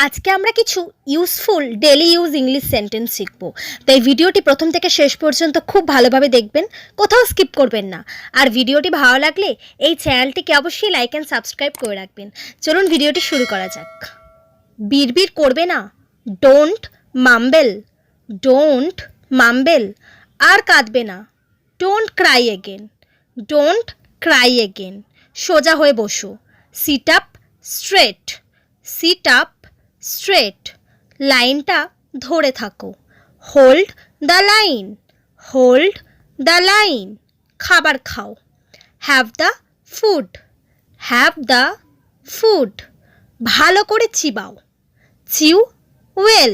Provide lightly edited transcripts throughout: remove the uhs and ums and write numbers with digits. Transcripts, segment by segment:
আজকে আমরা কিছু useful daily use English sentence শিখব। তাই ভিডিওটি প্রথম থেকে শেষ পর্যন্ত খুব ভালোভাবে দেখবেন, কোথাও স্কিপ করবেন না। আর ভিডিওটি ভালো লাগলে এই চ্যানেলটিকে অবশ্যই লাইক অ্যান্ড সাবস্ক্রাইব করে রাখবেন। চলুন ভিডিওটি শুরু করা যাক। বিড়বিড় করবে না, ডোন্ট মাম্বেল। Don't mumble. আর কাঁদবে না, don't cry again. Don't cry again. সোজা হয়ে বসো, sit up straight. Sit up straight. লাইনটা ধরে থাকো, hold the line. Hold the line. খাবার খাও, have the food. Have the food. ভালো করে চিবাও, চিউ ওয়েল।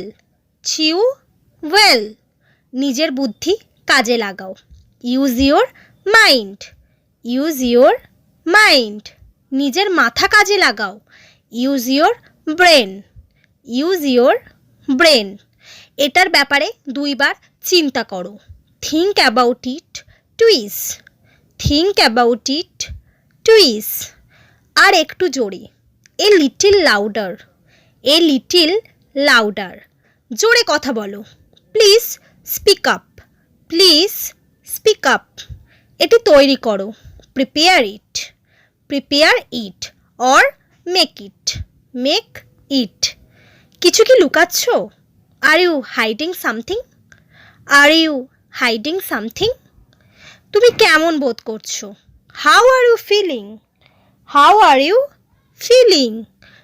চিউ ওয়েল। নিজের বুদ্ধি কাজে লাগাও, use your mind. Use your mind. নিজের মাথা কাজে লাগাও, use your brain. Use your brain. এটার ব্যাপারে দুইবার চিন্তা করো, think about it টুইস। Think about it টুইস। আর একটু জোরে, a little louder. A little louder. জোরে কথা বলো, please speak up. Please speak up. এটি তৈরি করো, prepare it. Prepare it or make it. Make it. কিছু কি লুকাচ্ছ? আর you hiding something? R you hiding something? তুমি কেমন বোধ করছো? How are you feeling? How are you feeling?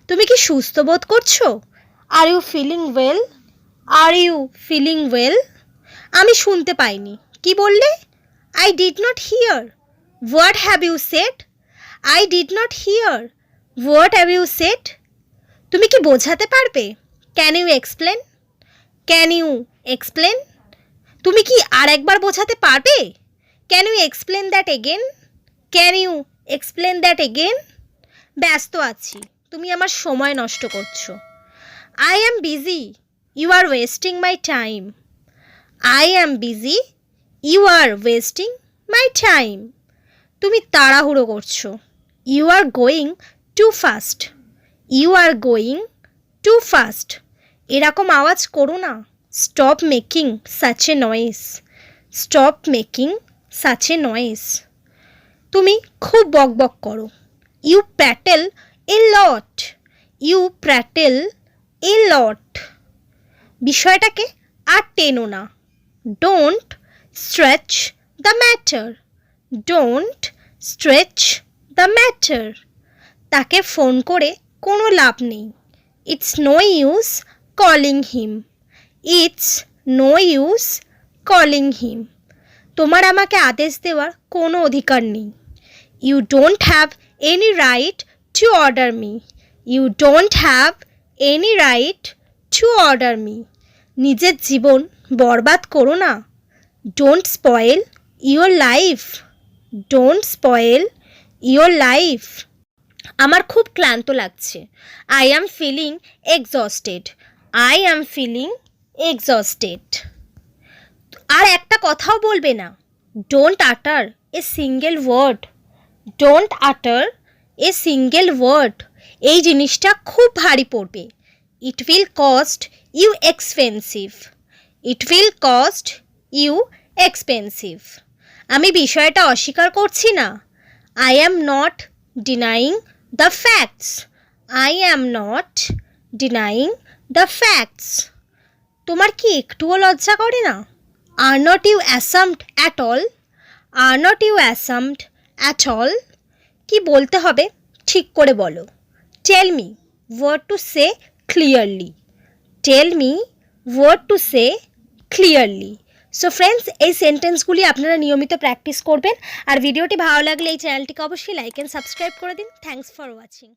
তুমি কি সুস্থ বোধ করছো? Are you feeling well? Are you feeling well? আমি শুনতে পাইনি, কি বললে? I did not hear. What have you said? I did not hear. What have you said? তুমি কি বোঝাতে পারবে? Can you explain? Can you explain? তুমি কি আর একবার বোঝাতে পারবে? Can you explain that again? Can you explain that again? ব্যস্ত আছি, তুমি আমার সময় নষ্ট করছো। I am busy, you are wasting my time. I am busy, you are wasting my time. তুমি তাড়াহুড়ো করছো, you are going too fast. You are going too fast. এরকম আওয়াজ করো না, stop making such a noise. Stop making such a noise. তুমি খুব বকবক করো, ইউ প্র্যাটেল এ লট। ইউ প্র্যাটেল এ লট। বিষয়টাকে আর টেনো না, don't stretch the matter. Don't stretch the matter. তাকে ফোন করে কোনো লাভ নেই, it's no use calling him. It's no use calling him. তোমার আমাকে আদেশ দেওয়ার কোনো অধিকার নেই, you don't have any right to order me. You don't have any right to order me. নিজের জীবন বরবাদ করো না, don't spoil your life. Don't spoil your life. আমার খুব ক্লান্ত লাগছে, I am feeling exhausted. I am feeling exhausted. আর একটা কথাও বলবে না, ডোন্ট আটার এ সিঙ্গেল ওয়ার্ড। ডোন্ট আটার এ সিঙ্গেল ওয়ার্ড। এই জিনিসটা খুব ভারী পড়বে, it will cost you expensive. It will cost you expensive. আমি বিষয়টা অস্বীকার করছি না, I am not denying the facts. I am not denying the facts. তোমার কি একটুও লজ্জা করে না? Are not you ashamed at all? Are not you ashamed at all? কি বলতে হবে ঠিক করে বলো, tell me what to say clearly. Tell me what to say clearly. So friends, এই সেন্টেন্সগুলি আপনারা নিয়মিত প্র্যাকটিস করবেন। আর ভিডিওটি ভালো লাগলে এই চ্যানেলটিকে অবশ্যই লাইক অ্যান্ড সাবস্ক্রাইব করে দিন। Thanks for watching.